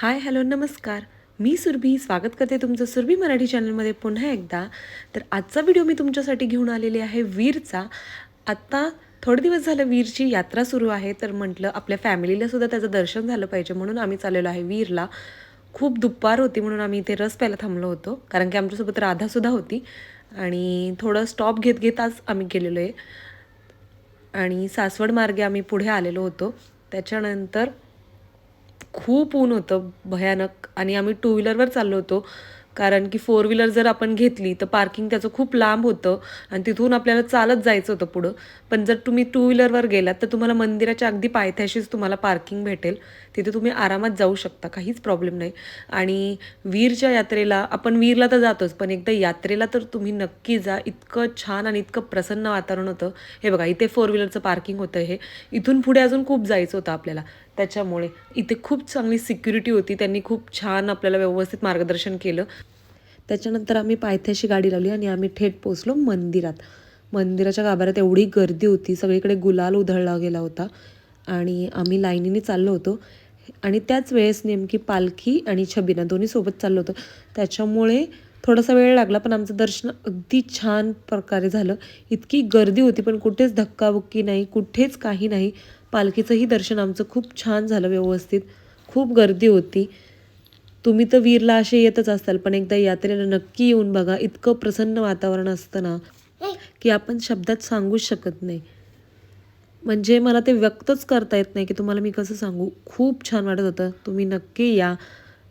Hi hello नमस्कार. मी सुरभी स्वागत करते तुमचं सुरभी मराठी चॅनलमध्ये पुन्हा एकदा. तर आजचा व्हिडिओ मी तुमच्यासाठी घेऊन आलेली आहे वीरचा. आत्ता थोडे दिवस झालं वीरची यात्रा सुरू आहे, तर म्हटलं आपल्या फॅमिलीला सुद्धा त्याचं दर्शन झालं पाहिजे म्हणून आम्ही चाललेलो आहे वीरला. खूप दुपार होती म्हणून आम्ही इथे रस प्यायला थांबलो होतो, कारण की आमच्यासोबत राधासुद्धा होती आणि थोडं स्टॉप घेत घेत आज आम्ही गेलेलो आहे आणि सासवड मार्गे आम्ही पुढे आलेलो होतो. त्याच्यानंतर खूप ऊन होतं भयानक आणि आम्ही टू व्हीलरवर चाललो होतो, कारण की फोर व्हीलर जर आपण घेतली तर पार्किंग त्याचं खूप लांब होतं आणि तिथून आपल्याला चालत जायचं होतं पुढं. पण जर तुम्ही टू व्हीलरवर गेलात तर तुम्हाला मंदिराच्या अगदी पायथ्याशीच तुम्हाला पार्किंग भेटेल, तिथे तुम्ही आरामात जाऊ शकता, काहीच प्रॉब्लेम नाही. आणि वीरच्या यात्रेला आपण वीरला तर जातोच, पण एकदा यात्रेला तर तुम्ही नक्की जा. इतकं छान आणि इतकं प्रसन्न वातावरण होतं. हे बघा इथे फोर व्हीलरचं पार्किंग होतं, हे इथून पुढे अजून खूप जायचं होतं आपल्याला, त्याच्यामुळे इथे खूप चांगली सिक्युरिटी होती. त्यांनी खूप छान आपल्याला व्यवस्थित मार्गदर्शन केलं. त्याच्यानंतर आम्ही पायथ्याशी गाडी लावली आणि आम्ही थेट पोचलो मंदिरात. मंदिराच्या गाभाऱ्यात एवढी गर्दी होती, सगळीकडे गुलाल उधळला गेला होता आणि आम्ही लाईनीने चाललो होतो. आणि त्याच वेळेस नेमकी पालखी आणि छबिना दोन्ही सोबत चाललो होतो, त्याच्यामुळे थोडासा वेळ लागला, पण आमचं दर्शन अगदी छान प्रकारे झालं. इतकी गर्दी होती पण कुठेच धक्काबुक्की नाही, कुठेच काही नाही. पालखीचंही दर्शन आमचं खूप छान झालं व्यवस्थित. खूप गर्दी होती. तुम्ही तर वीरला असे येतच असाल, पण एकदा यात्रेला नक्की येऊन बघा. इतकं प्रसन्न वातावरण असतं ना की आपण शब्दात सांगूच शकत नाही. म्हणजे मला ते व्यक्तच करता येत नाही की तुम्हाला मी कसं सांगू. खूप छान वाटत होतं. तुम्ही नक्की या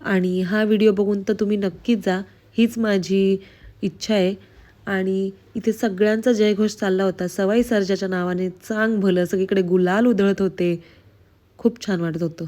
आणि हा व्हिडिओ बघून तर तुम्ही नक्कीच जा, हीच माझी इच्छा आहे. आणि इथे सगळ्यांचा जयघोष चालला होता सवाई सर्जाच्या नावाने. चांग भलं सगळीकडे गुलाल उधळत होते. खूप छान वाटत होतं.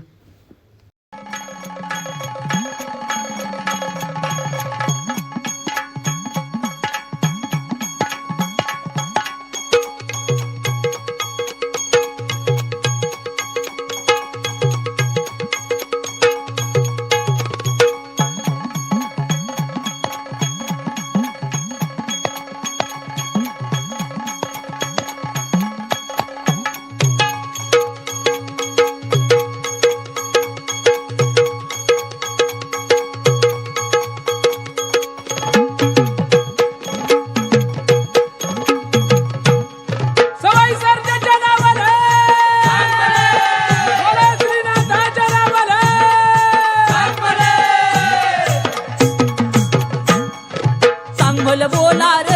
चांगलं बोला र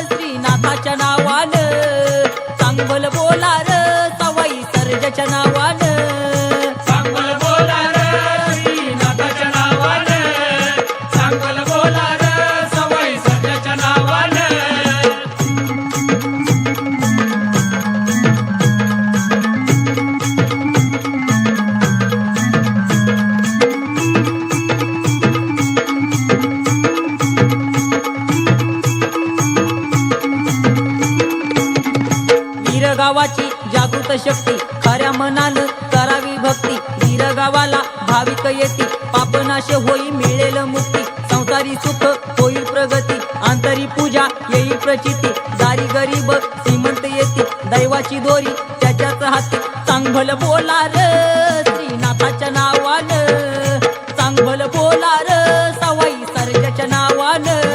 श्रीनाथाच्या नावानं, चांगलं बोला र सवाई सर्जाच्या नावानं, चांगलं बोला रे श्रीनाथाच्या नावानं, चांगलं बोला रे सवाई सर्जाच्या नावानं. गावाची जागृत शक्ती, खऱ्या मनानं करावी भक्ती. वीर गावाला भाविक येती, पापनाश होई मिळेल मुक्ती. संसारी सुख होईल प्रगती, आंतरी पूजा येईल प्रचिती. दारी गरीब श्रीमंत येती, दैवाची दोरी त्याच्याच हाती. चांगलं बोला र श्रीनाथाच्या नावानं, चांगलं बोला र सवाई सर्जाच्या नावानं.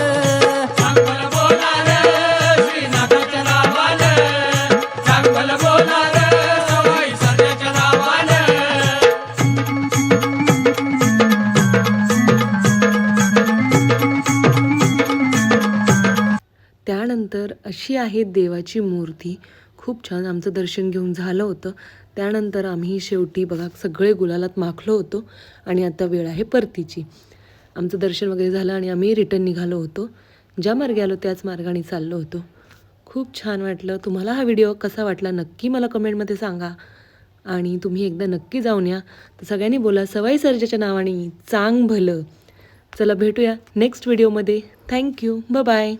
त्यानंतर अशी आहे देवाची मूर्ती. खूप छान आमचं दर्शन घेऊन झालं होतं. त्यानंतर आम्ही शेवटी बघा सगळे गुलालात माखलो होतो आणि आता वेळ आहे परतीची. आमचं दर्शन वगैरे झालं आणि आम्ही रिटर्न निघालो होतो. ज्या मार्गे आलो त्याच मार्गाने चाललो होतो. खूप छान वाटलं. तुम्हाला हा व्हिडिओ कसा वाटला नक्की मला कमेंटमध्ये सांगा आणि तुम्ही एकदा नक्की जाऊन या. तर सगळ्यांनी बोला सवाई सर्जाच्या नावाने चांग भलं. चला भेटूया नेक्स्ट व्हिडिओमध्ये. थँक्यू. बाय.